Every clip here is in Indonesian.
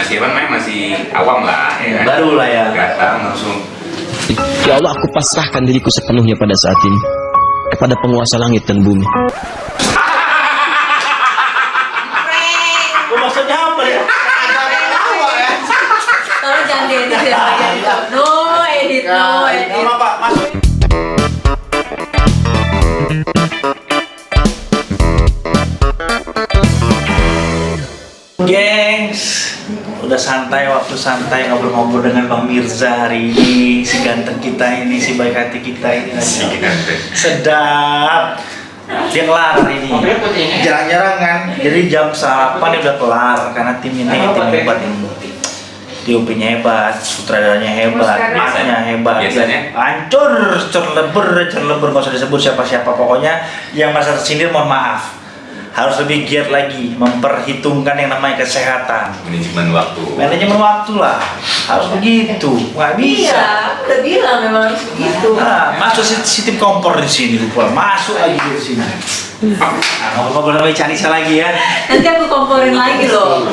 masih apa namanya, masih awam lah ya kan? Baru lah ya. Nggak tahu langsung. Ya Allah, aku pasrahkan diriku sepenuhnya pada saat ini kepada penguasa langit dan bumi. Maksudnya apa ya? Tolong jangan diedit ya. No edit, no edit. Nama Pak, masuk. Gengs, udah santai, waktu santai ngobrol-ngobrol dengan Bang Mirza hari ini, si ganteng kita ini, si baik hati kita ini. Si ganteng. Sedap. Dia kelar hari ini. Jarang-jarang kan. Jadi jam 8 dia udah kelar karena tim ini tim hebat ini. DOP-nya hebat, sutradaranya hebat, maknya hebat. Biasanya? Hancur, cerleber, nggak usah disebut siapa-siapa. Pokoknya yang masa tersindir mohon maaf. Harus lebih giat lagi, memperhitungkan yang namanya kesehatan. Manajemen waktu. Manajemen waktu lah, harus begitu. Nggak bisa. Iya, udah bilang memang harus begitu. Nah, masuk si tim kompor di sini, lupa. Masuk lagi di sini. Nah, ngobrol-ngobrol sama Icanisa lagi ya. Nanti aku komporin lagi loh.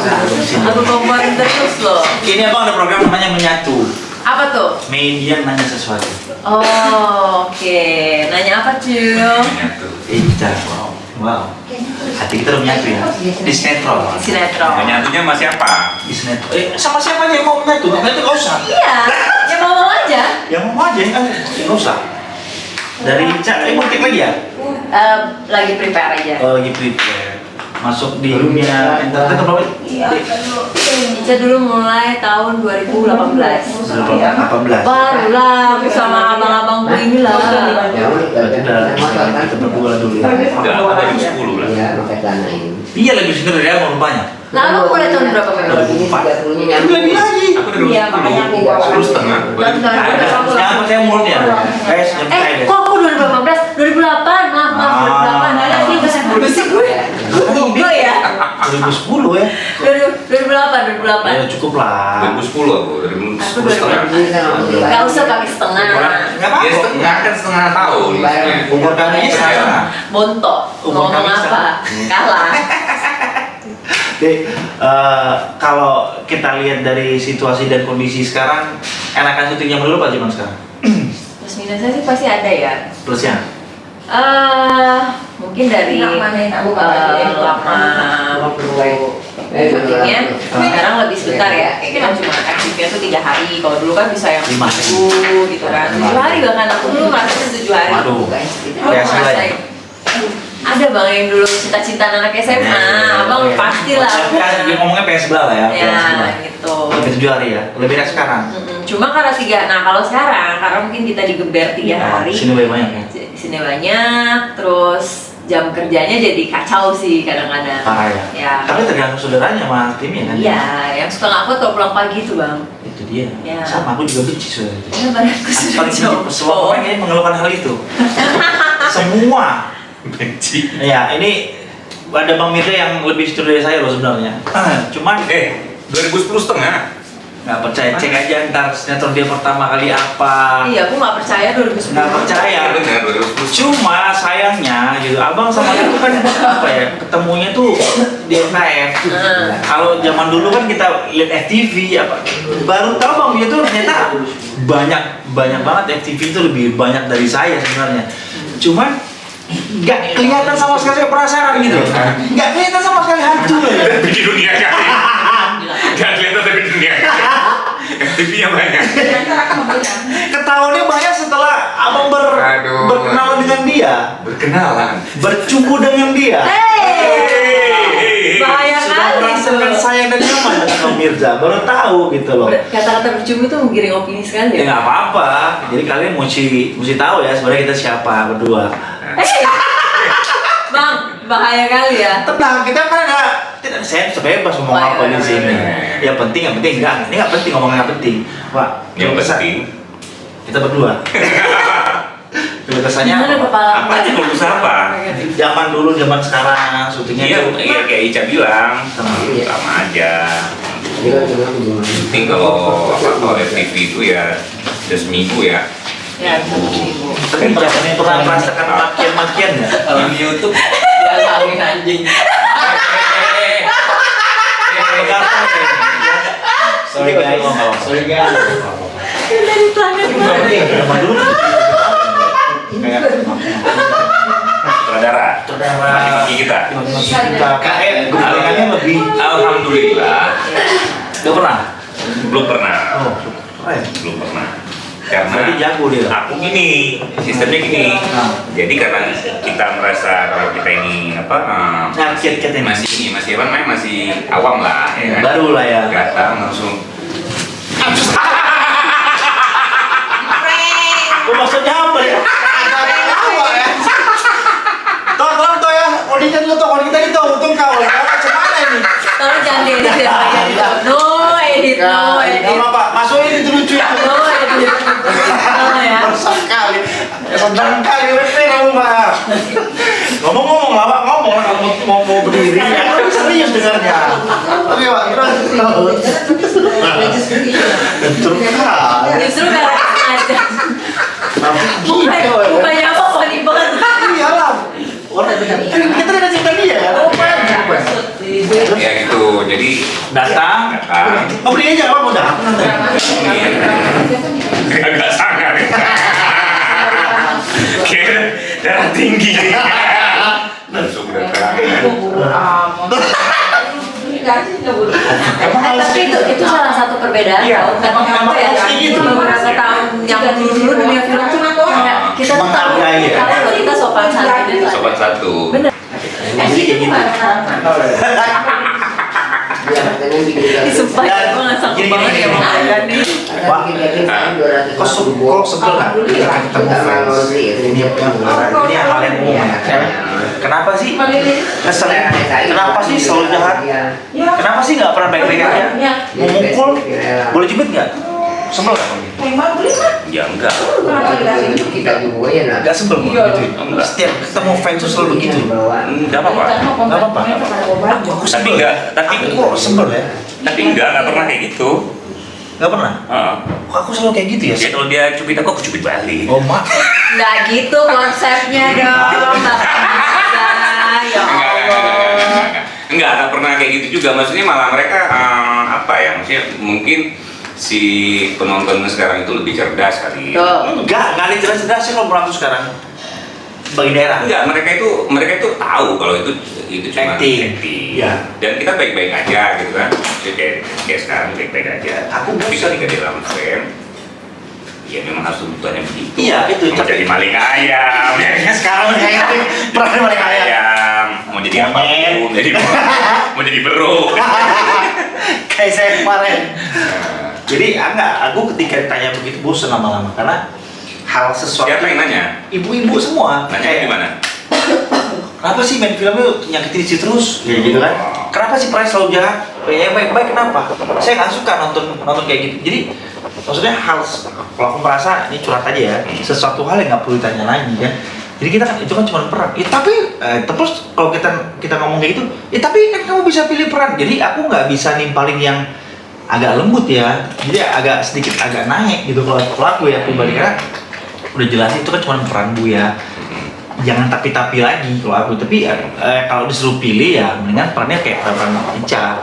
Aku komporin terus loh. Ini abang ada program namanya Menyatu. Apa tuh? Media nanya sesuatu. Oh, oke. Nanya apa cuy? Menyatu. Kita, wow. Hati kita udah menyatu ya. Di sinetron. Sinetron. Menyatunya masih apa? Di sinetron. Sama siapa aja yang mau menyatu? Menyatu nggak usah. Iya, ya mau aja. Yang mau aja, nggak usah. Dari Ica, mau tik lagi ya? Lagi prepare aja. Oh, lagi prepare. Masuk di dunia entertain berapa? Ica dulu mulai tahun 2018. 18. Barulah aku sama abang-abangku ini lah. Berarti udah kita berdua dulu ya. Udah lama dari 10 lah. Iya lebih senior dari aku rupanya. Lalu mulai tahun berapa memang? 2004. Lebih lagi. Aku dari Iya, makanya aku 10 setengah. Jangan percaya mulutnya. Kayak senyum saya deh. Kok aku 2018? 2008, maaf 2008. Ada sih bersih gue. Gue ya. 2010 ya. 2008. Ya cukup lah. 2010 aku, dari Aku 10 setengah. Gak usah kami setengah. Nggak Ya apa-apa. setengah kan setengah tahun. Umur kami ini sama. Bontok. Umur Ngomong kami apa? Kalah. Jadi kalau kita lihat dari situasi dan kondisi sekarang, enakan syuting zaman dulu apa zaman sekarang? Plus minusnya sih pasti ada ya. Plusnya? Mungkin dari lama syutingnya sekarang lebih sebentar ya. Kayak kita cuma aktifnya tuh 3 hari. Kalau dulu kan bisa yang 5 seminggu gitu kan. 7 hari bahkan aku dulu ngerasain 7 hari. Waduh. Aku Kayak sebelah ya? ngerasain. Ada bang yang dulu cita-cita anak SMA, abang pastilah. Dia ngomongnya PS sebelah lah ya. Ya gitu. Lebih 7 hari ya. Lebih dari sekarang. Cuma karena kalau sekarang karena mungkin kita digeber 3 hari. Sini lebih banyak ya. Di sini banyak, terus jam kerjanya jadi kacau sih kadang-kadang. Parah ya. Ya. Tapi tergantung saudaranya sama timnya kan. Iya, yang suka ngakut kalau pulang pagi tuh bang. Itu dia. Ya. Sama aku juga benci saudara itu. Ya badanku sudah Paling benci semua orang kayaknya mengeluhkan hal itu. Semua. Benci. Ya ini ada Bang Mirza yang lebih setuju dari saya loh sebenarnya. Cuman 2010 setengah. nggak percaya, cek aja ntar sinetron dia pertama kali apa. Iya, aku nggak percaya 2010. Nggak percaya. Benar 2010. Cuma sayangnya gitu, abang sama itu kan apa ya, ketemunya tuh di FKF. Kalau zaman dulu kan kita lihat FTV apa, baru tahu Bang itu ternyata banyak banget FTV itu lebih banyak dari saya sebenarnya. Cuman nggak kelihatan sama sekali penasaran gitu, nggak kelihatan sama sekali hantu ya. Tapi di dunia kali. Gak kelihatan tapi di dunia kali. FTV-nya banyak. Ketahuannya banyak setelah abang Aduh. berkenalan dengan dia, Berkenalan. bercumbu dengan dia. Bahaya Sudah kali merasakan tuh. sayang dan nyaman dengan Bang Mirza, baru tahu gitu loh. Kata-kata bercumbu tuh menggiring opini sekali Ya ya. nggak apa-apa. Jadi kalian mesti tahu ya sebenarnya kita siapa berdua. Bang, bahaya kali ya. Tenang, kita kan tidak saya bebas ngomong apa di sini. Yang penting enggak. Ini nggak penting ngomongnya nggak penting. Pak, Yang penting kita berdua. Kesannya Gimana apa? kepala? apa aja kalau bisa apa? Zaman dulu, zaman sekarang syutingnya Iya, tuh iya kayak Ica bilang, sama aja. Penting kalau FTV itu ya udah seminggu ya. Ya, seminggu. Tapi pernah merasakan makian-makian ya? Kalau di YouTube dia kawin anjing. Begapan ya? Sorry guys. Sorry guys. Dari tangan. Zaman dulu kayak Saudara. Maki kita. kita kayak gorengannya lebih. Alhamdulillah. Gak pernah. Belum pernah. Oh, keren. Belum pernah. Karena Berarti jago dia. aku gini, sistemnya gini. Jadi karena kita merasa kalau kita ini apa Nah, kiat-kiatnya masih apa namanya masih awam lah, ya kan? baru lah ya. Datang langsung. Maksudnya apa ya? Tawa ya. Tolong toh ya, audition lu tuh, kalau kita itu untung kau ya. Macam mana ini? Tolong jangan diedit ya. No edit, no edit. Gak apa-apa, masukin itu lucu ya. No edit. No ya. Besar kali. Sedang kali refer kamu Pak. Ngomong-ngomong lah Pak, ngomong lah kamu mau berdiri. Ya kan serius dengarnya. Oke Pak, kita terus Justru karena sengaja. Bukannya apa funny banget. iyalah. Kita udah cerita dia ya. Ya gitu. Jadi Datang. Oh beli aja apa udah? agak sangar. Kira darah tinggi. Langsung datang. Tapi itu salah satu perbedaan Iya, tau. Karena apa ya? gitu. Beberapa tahun yang dulu dunia film tuh kayak kita tuh tahu Menghargai ya. kalau kita sopan santun itu. Sobat satu. Bener. Jadi kayak gitu. Disumpah Dan gue nggak sanggup gini, banget gini, ya gini. makan nih. Pak, kok sebel nggak? Ketemu fans. Ini hal yang umum ya. Kenapa sih ngeselin? Kenapa sih selalu jahat? Kenapa sih nggak pernah baik-baik aja? Mau mukul, boleh jubit nggak? Sebel nggak? Ya enggak. Nggak sebel nggak gitu? Setiap ketemu fans tuh selalu begitu. Enggak apa-apa. Nggak apa-apa. Tapi enggak, tapi Kok sebel ya? enggak pernah kayak gitu. Nggak pernah. Heeh. Kok aku selalu kayak gitu ya? Dia kalau dia cubit aku cubit balik. Oh mak. Nggak gitu konsepnya dong. Ya Allah. Enggak pernah kayak gitu juga. Maksudnya malah mereka apa ya? Maksudnya mungkin si penonton sekarang itu lebih cerdas kali. Enggak ada jelas-jelas sih kalau berlaku sekarang. Bagi daerah. Enggak, mereka itu tahu kalau itu cuma Acting. Iya. Dan kita baik-baik aja gitu kan. Jadi kayak sekarang baik-baik aja. Aku Tapi bosan. ketika di dalam frame, ya memang harus tuntutannya begitu. Iya, itu. Mau jadi maling ayam, ya kan? Sekarang kayak pernah maling ayam. Mau jadi apapun, mau jadi bro. Kayak saya kemarin. Jadi aku ketika ditanya begitu bosan lama-lama karena hal sesuatu. Siapa yang nanya? Ibu-ibu semua. Nanya di mana? Kenapa sih main filmnya nyakitin istri terus? Ya gitu kan. Kenapa sih Prais selalu jahat? Ya baik-baik kenapa? Saya nggak suka nonton kayak gitu. Jadi maksudnya kalau aku merasa ini curhat aja ya, sesuatu hal yang nggak perlu ditanya lagi kan. Jadi kita kan itu kan cuma peran. Ya tapi terus kalau kita ngomong kayak gitu, ya tapi kan kamu bisa pilih peran. Jadi aku nggak bisa nimpalin yang agak lembut ya. Jadi sedikit agak naik gitu kalau aku ya pribadi karena udah jelas itu kan cuma peran Bu ya. Jangan tapi-tapi lagi kalau aku. Tapi kalau disuruh pilih ya mendingan perannya kayak peran Ica.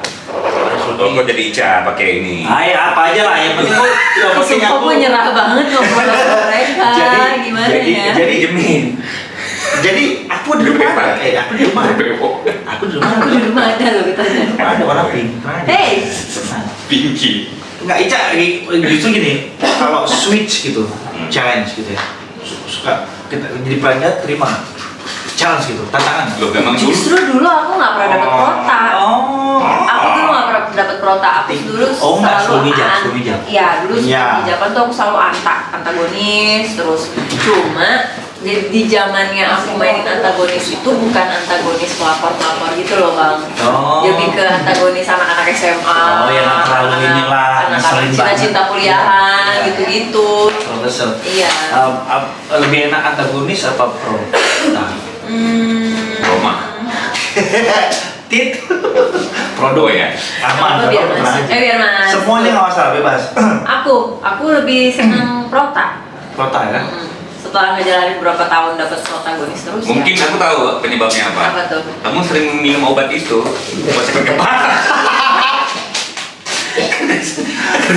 Oh, kok jadi Ica pakai ini? Ya apa aja lah yang penting yang penting Sumpah aku gue nyerah banget ngobrol sama mereka. Gimana ya? jadi jadi aku di rumah aku di rumah Aku di rumah ada loh katanya. ada warna pink. Hey, Pinky. Nggak Ica justru gini kalau switch gitu challenge gitu ya suka kita jadi perannya terima challenge gitu tantangan. Lo memang justru dulu aku nggak pernah dapet prota. Aku dulu nggak pernah dapet prota. Aku dulu nggak selalu sebelum hijab. Iya, dulu Iya. sebelum hijaban tuh aku selalu antagonis terus. Cuma di zamannya aku mainin antagonis itu bukan antagonis pelapor gitu loh Bang. Lebih ke antagonis sama anak SMA. Yang terlalu inilah anak cinta kuliahan gitu-gitu. Kesel. Iya. Lebih enak antagonis apa pro? Roma. Tit. Prodo ya. Aman. Biar mas. Biar mas. Semuanya nggak masalah bebas. Aku lebih senang prota. Prota ya. Setelah ngejalanin beberapa tahun dapat protagonis terus. Mungkin aku tahu penyebabnya apa. Apa tuh? Kamu sering minum obat itu buat sakit kepala.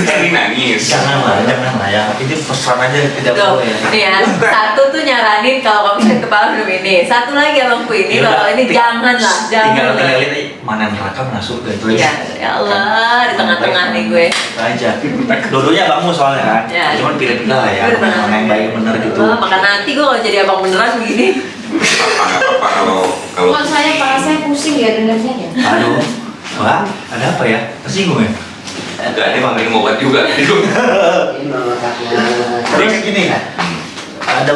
Jadi nangis. Jangan lah ya. Ini pesan aja tidak Tuh, boleh ya. nih ya, satu tuh nyaranin kalau kamu sakit kepala minum ini, satu lagi abangku ini Ya kalau udah, ini jangan lah, Tinggal jangan lah. lihat mana neraka masuk gitu Ya Allah, di tengah-tengah nih gue. Itu aja. Dua-duanya abangmu soalnya kan. Ya. Cuman pilih-pilih lah ya. Bener. Mana yang baik bener gitu. Maka nanti gue kalau jadi abang beneran begini. Apa kalau Kok saya kepala saya pusing ya dengarnya ya. Aduh. Wah, ada apa ya? Tersinggung ya? enggak ada bang mau obat juga. Terus gini ada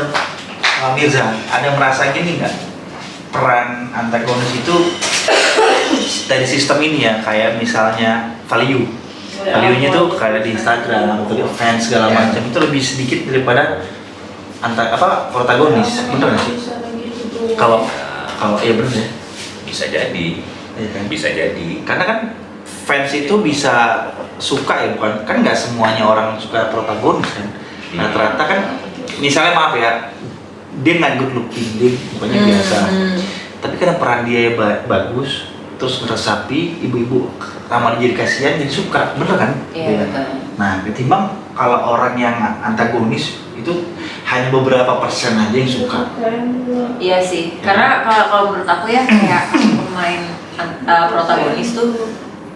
Pak Mirza, ada merasa gini nggak peran antagonis itu dari sistem ini ya, kayak misalnya value-nya tuh kayak di Instagram atau di fans segala macam itu lebih sedikit daripada protagonis, bener nggak sih? Kalau ya bener ya. Bisa jadi, Iya kan? bisa jadi. Karena kan fans itu bisa suka ya, bukan kan nggak semuanya orang suka protagonis kan. Rata-rata kan misalnya maaf ya, dia nggak good looking, dia bukannya biasa, tapi karena peran dia bagus, terus meresapi ibu-ibu ramah jadi kasihan jadi suka, bener kan? Iya, betul. Nah ketimbang kalau orang yang antagonis itu hanya beberapa persen aja yang suka. Iya sih, karena kalau menurut aku ya kayak pemain protagonis tuh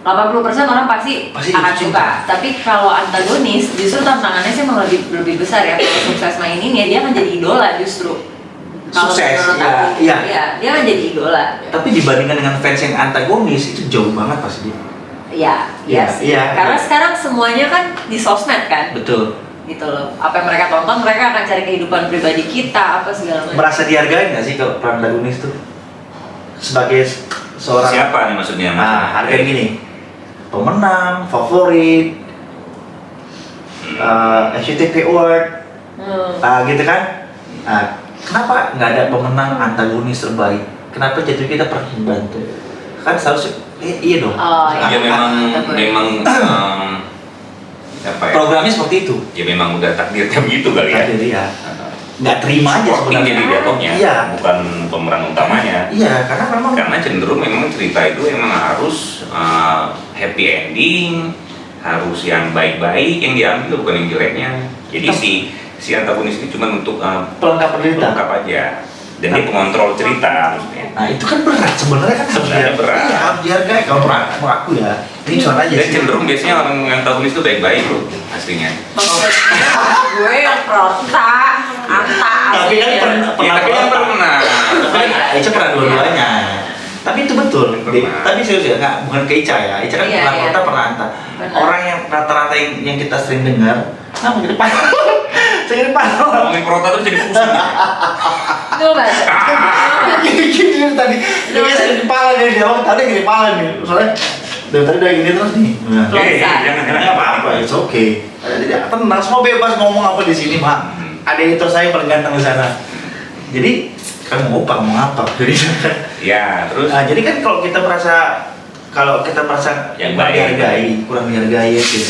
80% orang pasti akan suka. suka. Tapi kalau antagonis justru tantangannya sih memang lebih besar ya. Kalau sukses mainin ya dia akan jadi idola justru. Kalau Sukses, menurut ya, aku, iya. ya, dia akan jadi idola. Tapi dibandingkan dengan fans yang antagonis itu jauh banget pasti dia. Iya, iya Iya, sih. iya. Karena sekarang semuanya kan di sosmed kan. Betul. Gitu loh. Apa yang mereka tonton, mereka akan cari kehidupan pribadi kita apa segala macam. Merasa dihargai nggak sih kalau peran antagonis itu sebagai seorang Siapa nih maksudnya? Nah, harga gini, pemenang, favorit, SCTV Award, gitu kan? Nah, kenapa nggak ada pemenang antagonis terbaik? Kenapa jatuh kita pernah membantu? Kan seharusnya iya dong. Oh, Ya iya. memang apa ya? Programnya seperti itu. Ya memang udah takdirnya begitu kali ya. Jadi ya nggak terima aja Supporting sebenarnya. jadi jatuhnya, Iya. bukan pemeran utamanya. Iya, karena memang Karena cenderung memang cerita itu emang harus happy ending, harus yang baik-baik yang diambil bukan yang jeleknya. Jadi si antagonis ini cuma untuk pelengkap cerita. pelengkap aja, dan dia pengontrol cerita maksudnya. Nah itu kan berat sebenarnya kan Sebenarnya berat. Iya, harus dihargai kalau menurut aku ya. Ini contoh aja Dan sih. cenderung biasanya orang antagonis itu baik-baik loh aslinya. Maksudnya gue yang anta Tapi kan aslinya. Ya, tapi yang pernah. Tapi Ica pernah dua-duanya. Tapi itu betul. Pernah. Tapi serius ya, nggak bukan ke Ica ya. Ica kan Iya, pernah iya. kota pernah anta. Benar. Orang yang rata-rata yang kita sering dengar, nah di depan, saya di depan. Ngomongin prota terus jadi pusing. Itu bahasa. Gini tadi, dia saya di kepala nih, dia orang tadi di kepala nih. Soalnya dari tadi udah gini terus nih. Nah, Losan. nggak apa-apa, it's okay. Jadi tenang, semua bebas ngomong apa di sini, Mak. Ada itu saya paling ganteng di sana. Jadi kamu mau apa, ngomong apa? Jadi Ya, terus nah, jadi kan kalau kita merasa Yang kurang baik. dihargai ya sih.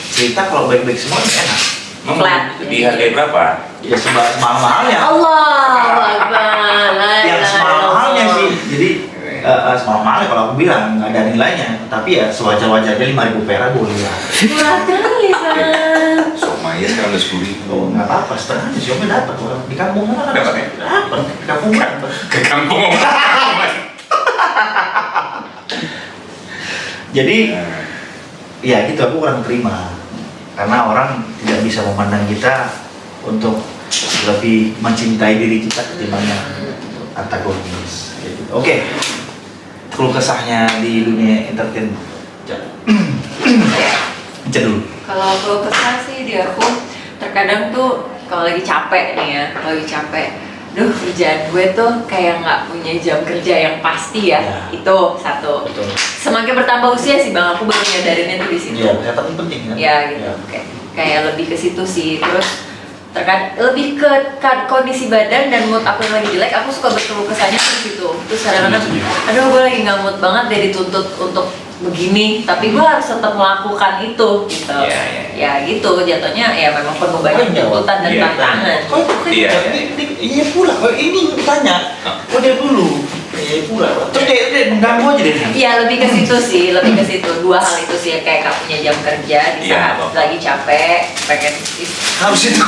Cerita kalau baik-baik semua enak. emang Flat. dihargai berapa? Ya semahal-mahalnya. Allahu Akbar. La Yang ilaha semahal-mahalnya illallah. sih. Jadi semahal-mahalnya kalau aku bilang nggak ada nilainya. Tapi ya sewajar-wajarnya 5.000 perak boleh lah. Murah kali kan. Somaya sekarang udah 10.000. Oh nggak apa-apa, setengah siapa dapat. Kalau di kampung kan Dapat ya? dapat. Di kampung dapat. Ke kampung. Jadi ya gitu aku kurang terima karena orang tidak bisa memandang kita untuk lebih mencintai diri kita ketimbang yang antagonis. Kayak gitu. Oke, keluh kesahnya di dunia entertain. Cek dulu. Kalau keluh kesah sih di aku terkadang tuh kalau lagi capek nih ya, kalau lagi capek, duh kerjaan gue tuh kayak nggak punya jam kerja yang pasti ya. Ya. Itu satu. Betul. Semakin bertambah usia sih bang, aku baru nyadarinnya tuh di situ. Iya, kesehatan penting kan. Ya gitu. Kayak lebih ke situ sih. Terus lebih ke kondisi badan dan mood aku yang lagi jelek, aku suka berkeluh kesahnya di situ. Terus kadang-kadang, aduh gue lagi nggak mood banget deh dituntut untuk begini, tapi gue harus tetap melakukan itu gitu. Iya, iya. Ya gitu, jatuhnya ya memang penuh banyak tuntutan dan Iya. tantangan. Kok Iya. iya pula. Kok ini tanya. Kok dia dulu. pula. Terus dia mengganggu aja deh. Iya, lebih ke situ sih, lebih ke situ. Dua hal itu sih, kayak kamu punya jam kerja di Iya, saat Bapak. lagi capek, pengen Harus itu.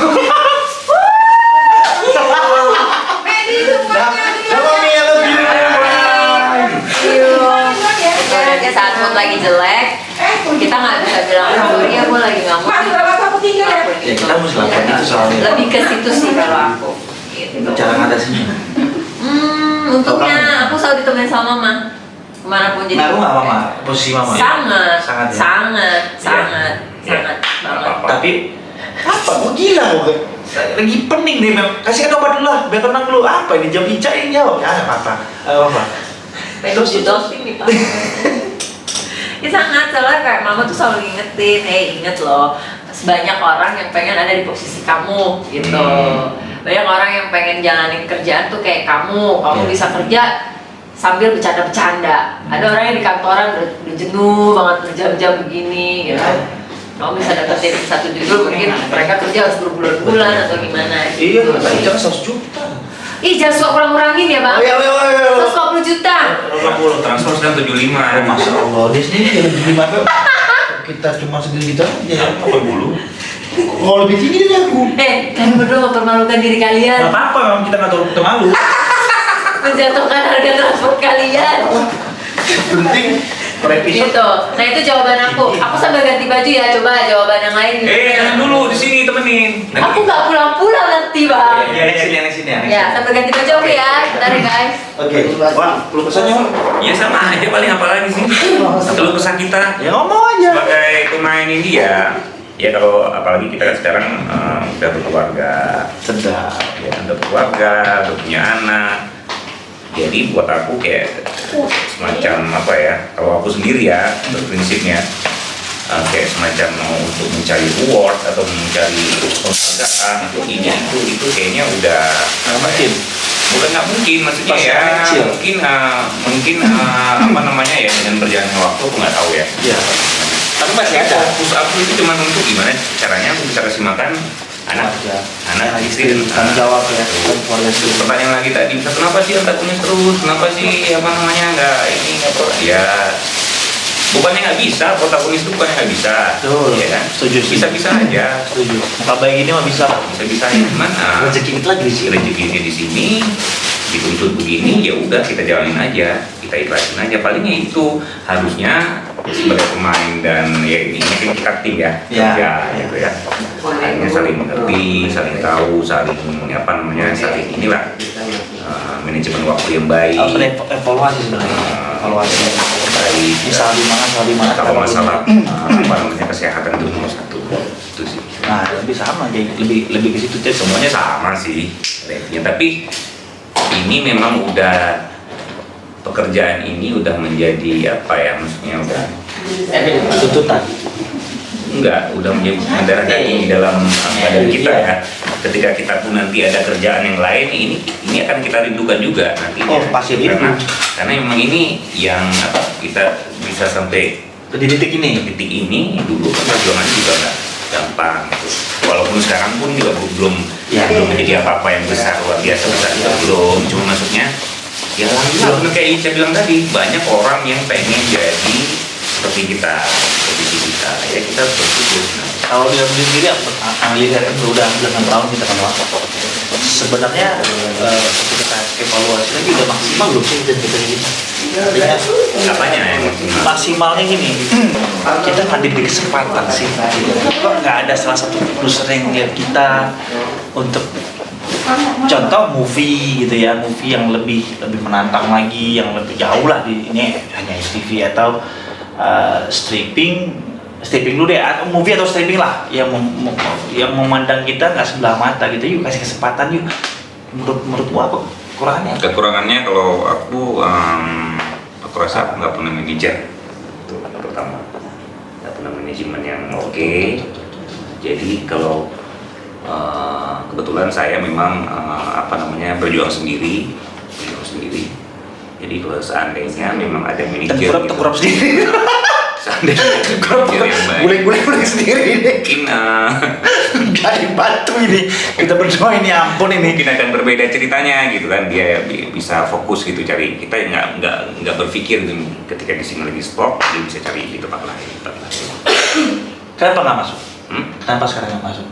Medi semuanya. Kalau Mia lebih. di saat mood lagi jelek, kita nggak bisa bilang sorry ya gue lagi nggak mood. Ya kita mesti lakukan itu soalnya. Lebih ke situ sih kalau aku. Gitu. Cara ngatasinya. Untungnya aku selalu ditemenin sama mama. Kemanapun jadi. Ngaruh nggak mama? Posisi mama? Sangat, Sangat ya? sangat, sangat, Iya. sangat banget. Apa-apa. Tapi apa? Kok gila kok? Lagi pening deh, Bang. Kasihkan obat dulu lah, biar tenang dulu. Apa ini jam Ica yang jawab? Ya, apa-apa. Apa? Terus dosing nih Pak. Ya sangat, soalnya kayak mama tuh selalu ngingetin, inget loh, banyak orang yang pengen ada di posisi kamu gitu. Banyak orang yang pengen jalanin kerjaan tuh kayak kamu bisa kerja sambil bercanda-bercanda. Ada orang yang di kantoran udah jenuh banget berjam-jam begini gitu. Kamu bisa dapetin satu judul, mungkin mereka kerja harus berbulan-bulan atau gimana. Iya, tadi jangan 100 juta. Ih, jangan suka kurang-kurangin ya Bang. Oh, iya. 150 juta. 80 transfer sedang 75. Oh, Masya Allah, dia sendiri jadi 75 kan? Kita cuma segini gitu aja. 80. Oh, lebih tinggi dari aku. Kalian berdua mempermalukan diri kalian. Gak apa-apa, memang kita nggak tahu malu. Menjatuhkan harga transport kalian. Penting per episode. Gitu. Nah itu jawaban aku. Aku sambil ganti baju ya. Coba jawaban yang lain. Jangan dulu di sini temenin. Aku nggak pulang-pulang nanti Bang. Ya, yang sini ya. Ya sambil ganti baju oke ya. Bentar ya guys. Oke, Wah, lu pesannya Wak? Ya sama aja paling apa lagi sih. Kalau kesan kita Ya ngomong aja. sebagai pemain ini ya kalau apalagi kita kan sekarang udah berkeluarga, Sedap. ya udah berkeluarga, udah punya anak. Jadi buat aku kayak semacam apa ya? Kalau aku sendiri ya berprinsipnya kayak semacam mau untuk mencari reward atau mencari penghargaan atau ini itu kayaknya udah apa ya? Bukan nggak mungkin, maksudnya Pas ya kecil. mungkin apa namanya ya dengan berjalannya waktu aku nggak tahu ya. Iya. Tapi masih ada. Fokus aku itu cuma untuk gimana caranya aku bisa kasih makan anak istri dan tanggung jawab ya, keluarga sendiri. pertanyaan lagi tadi, kenapa sih antagonis terus, kenapa sih apa namanya nggak ini nggak pro ya bukannya nggak bisa, protagonis itu bukannya nggak bisa. Betul. Ya kan, Setuju sih. bisa aja, Setuju. Muka baik ini mah bisa. bisa aja, cuman Rezeki kita lagi di sini. rezekinya di sini dituntut begini, ya udah kita jalanin aja, kita ikhlasin aja. Palingnya itu harusnya sebagai pemain dan ya ini kan kita tim ya, Ya. kerja gitu ya. Hanya saling mengerti, saling tahu, saling apa namanya, saling inilah manajemen waktu yang baik. Harus ada evaluasi sebenarnya. Evaluasi. Baik. Ini salah di mana, Kalau masalah apa namanya kesehatan itu nomor satu itu sih. Nah, lebih sama aja, lebih ke situ Cek. Semuanya sama sih levelnya, tapi ini memang udah pekerjaan ini udah menjadi apa ya, maksudnya udah tuntutan. enggak, udah menjadi mendarah daging di dalam badan kita ya. Ketika kita pun nanti ada kerjaan yang lain, ini akan kita rindukan juga nanti. Oh, pasti karena memang ini yang apa, kita bisa sampai Di titik ini. titik ini dulu kan perjuangannya juga nggak gampang gitu. Walaupun sekarang pun juga belum menjadi apa-apa yang besar luar biasa besar itu belum. Cuma maksudnya ya belum kayak Ica bilang tadi, banyak orang yang pengen jadi seperti kita, seperti kita. Ya kita bersyukur. Kalau dia sendiri, lihat kan udah 8 tahun kita kenal. Sebenarnya kita evaluasi lagi udah maksimal belum sih dan kita ini. Artinya Apanya yang maksimal? maksimalnya gini, kita nggak diberi kesempatan sih. Kok nggak ada salah satu produser yang lihat kita untuk contoh movie gitu ya, movie yang lebih menantang lagi, yang lebih jauh lah di ini hanya TV atau stripping dulu deh, atau movie atau streaming lah yang memandang kita nggak sebelah mata gitu. Yuk kasih kesempatan yuk. Menurutmu apa kekurangannya? Kekurangannya kalau aku rasa aku nggak pernah manajer. Itu pertama, nggak pernah manajemen yang oke. Jadi kalau kebetulan saya memang berjuang sendiri. Jadi kalau seandainya memang ada manajer Tengkurap sendiri. sekarang dia yang baik. Guling-guling sendiri ini. Mungkin Gak dibantu ini. Kita berdua ini ampun ini. mungkin akan berbeda ceritanya gitu kan, dia bisa fokus gitu cari, kita nggak berpikir gitu, ketika di sini lagi stop dia bisa cari di tempat lain. Kenapa nggak masuk? Hmm? Kenapa sekarang nggak masuk?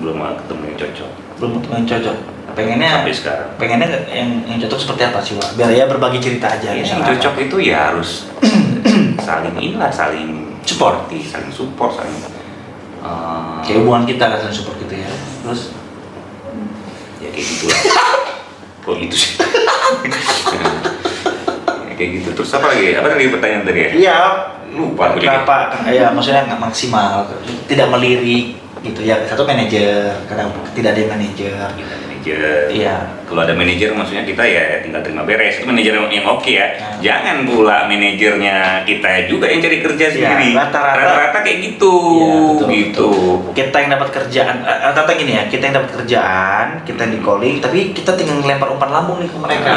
Belum ketemu yang cocok Belum ketemu yang cocok. Pengennya sampai sekarang. pengennya yang cocok seperti apa sih, Wak? Biar ya berbagi cerita aja. Yang misalnya cocok apa. itu ya harus saling inilah, saling Support. saling support, saling Kayak hubungan kita lah, saling support gitu ya. Terus ya kayak gitulah. Kok gitu sih? Ya, kayak gitu. Terus apa lagi pertanyaan tadi ya? iya, Lupa aku kenapa? Ya maksudnya nggak maksimal, tidak melirik gitu ya. Satu manajer, kadang tidak ada yang manajer. Kita manajer. Iya. Kalau ada manajer maksudnya kita ya tinggal terima beres. Itu manajer yang oke ya. Nah. Jangan pula manajernya kita juga yang cari kerja sendiri. rata-rata kayak gitu. Iya, betul, gitu. Kita yang dapat kerjaan, rata-rata gini ya, kita yang dapat kerjaan, kita yang di calling, tapi kita tinggal ngelempar umpan lambung nih ke mereka.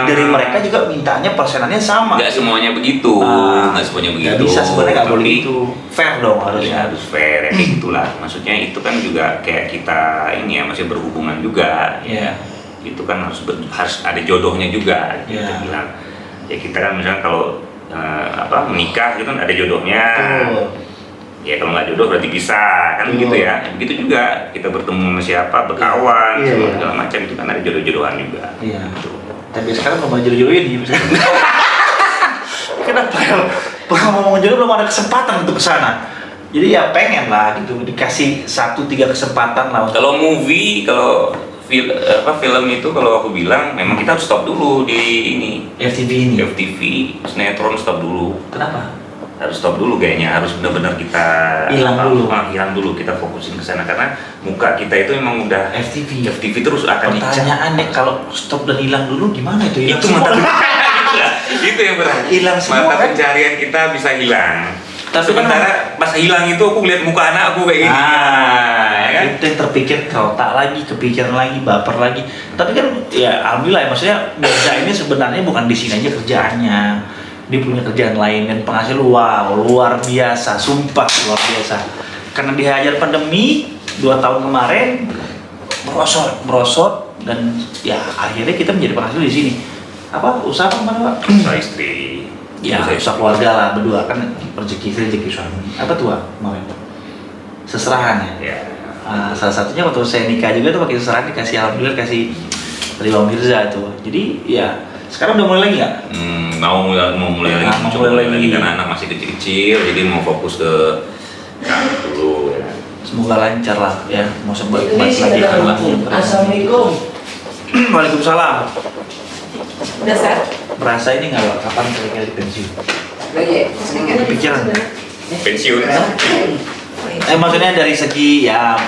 Dari mereka juga mintanya persenannya sama. Nggak semuanya begitu. Nggak semuanya begitu. Nggak bisa sebenarnya, nggak boleh Tapi gitu. Fair dong ya, harusnya. harus fair ya, kayak gitulah. Maksudnya itu kan juga kayak kita ini ya, masih berhubungan juga. Iya. Itu kan harus ada jodohnya juga. Iya. Kita bilang ya, kita kan misalnya kalau menikah itu kan ada jodohnya. Betul. Ya kalau nggak jodoh berarti bisa kan, Betul. gitu ya. Begitu juga kita bertemu sama siapa, berkawan, Iya, sama iya. segala macam, itu kan ada jodoh-jodohan juga. Iya. Gitu. Tapi sekarang belum ada jodoh ini. Kenapa ya? Belum ngomong jodoh, belum ada kesempatan untuk kesana. Jadi ya pengen lah gitu, dikasih 1-3 kesempatan lah. Kalau movie, kalau film itu, kalau aku bilang memang kita harus stop dulu di ini. FTV ini. FTV, sinetron stop dulu. Kenapa? Harus stop dulu kayaknya, harus benar-benar kita Hilang dulu. hilang dulu, kita fokusin ke sana karena muka kita itu memang udah FTV terus akan dicap. Pertanyaannya, kalau stop dan hilang dulu gimana itu? Hilang Itu semua. itu yang berat. Hilang semua, Mata kan? pencarian kita bisa hilang. Tapi Sementara pas hilang itu aku lihat muka anak aku kayak gini. Ya kan? Itu yang terpikir kerotak lagi, kepikiran lagi, baper lagi. Tapi kan ya alhamdulillah ya, maksudnya Mirza ini sebenarnya bukan di sini aja kerjaannya. Dia punya kerjaan lain dan penghasil luar biasa, sumpah luar biasa. Karena dihajar pandemi 2 tahun kemarin, merosot dan ya akhirnya kita menjadi penghasil di sini. Apa usaha apa mana, Pak? Usaha istri. Ya, usaha keluarga lah berdua kan, rezeki suami. Apa tuh, Pak, kemarin? Seserahan ya. Ya. Salah satunya waktu saya nikah juga tuh pakai seserahan, dikasih alhamdulillah kasih dari Bang Mirza tuh. Jadi ya sekarang udah mulai lagi nggak? Mau mulai lagi, Mau coba mulai mulai lagi lagi. karena anak masih kecil-kecil, jadi mau fokus ke kantor dulu. Ya. Semoga lancar lah ya, mau sempat lagi ke Assalamualaikum. Waalaikumsalam. Udah set? Berasa ini nggak, Pak? Kapan kira-kira pensiun? Kepikiran? Pensiun. Maksudnya dari segi ya,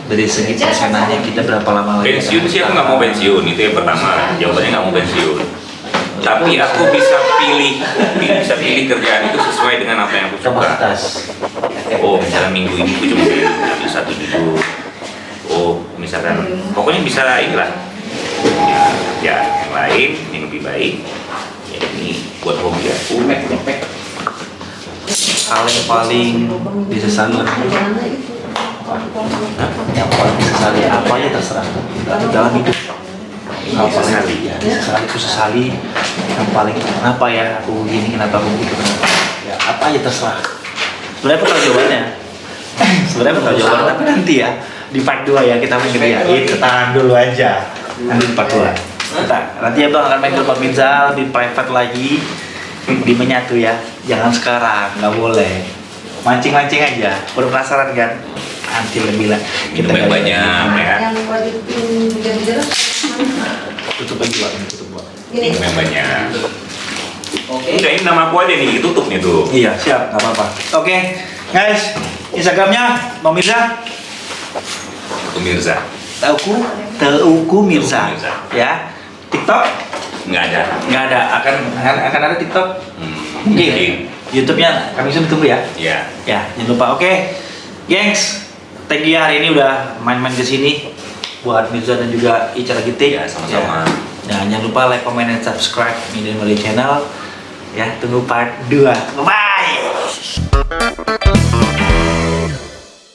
dari segi persenannya kita berapa lama lagi? Pensiun sih aku nggak mau pensiun, itu yang pertama. Jawabannya nggak mau pensiun. Tapi aku bisa pilih kerjaan itu sesuai dengan apa yang aku suka. Kapasitas. Oh, misalnya minggu ini aku cuma ambil 1 judul. Oh, misalkan pokoknya bisa inilah. Ya, yang lain yang lebih baik. Ya ini buat hobi aku. Hal yang paling disesali yang paling disesali apa aja terserah dalam hidup. Hal paling ya, disesali itu sesali yang paling kenapa ya aku gini, kenapa aku gitu, kenapa ya apa aja terserah. Sebenarnya aku tahu jawabannya. Sebenarnya aku tahu jawabannya, tapi nanti ya di part 2 ya kita mungkin ya itu tahan dulu aja. Nanti di part 2 kita nanti ya Bang akan main ke Bang Minzal di private lagi di menyatu ya, jangan sekarang, nggak boleh mancing-mancing aja. Udah penasaran kan? Nanti lebih lah Minum yang banyak ya. Yang wajib jelas. tutup aja Bang, tutup Bang. Minum yang banyak. Oke. Enggak, ini nama aku aja nih, tutup nih tuh. Iya siap, nggak apa-apa. Oke guys, Instagramnya Bang Mirza, Mirza. Teuku Mirza, Mirza. ya. TikTok Nggak ada. nggak ada, akan ada TikTok. Mungkin YouTube-nya kami tunggu ya. Ya. Ya, jangan lupa. Oke, gengs, thank you ya hari ini udah main-main ke sini buat Mirza dan juga Ica Gitik. Ya, sama-sama. Ya, jangan lupa like, comment, dan subscribe Media Channel. Ya, tunggu part 2. Bye.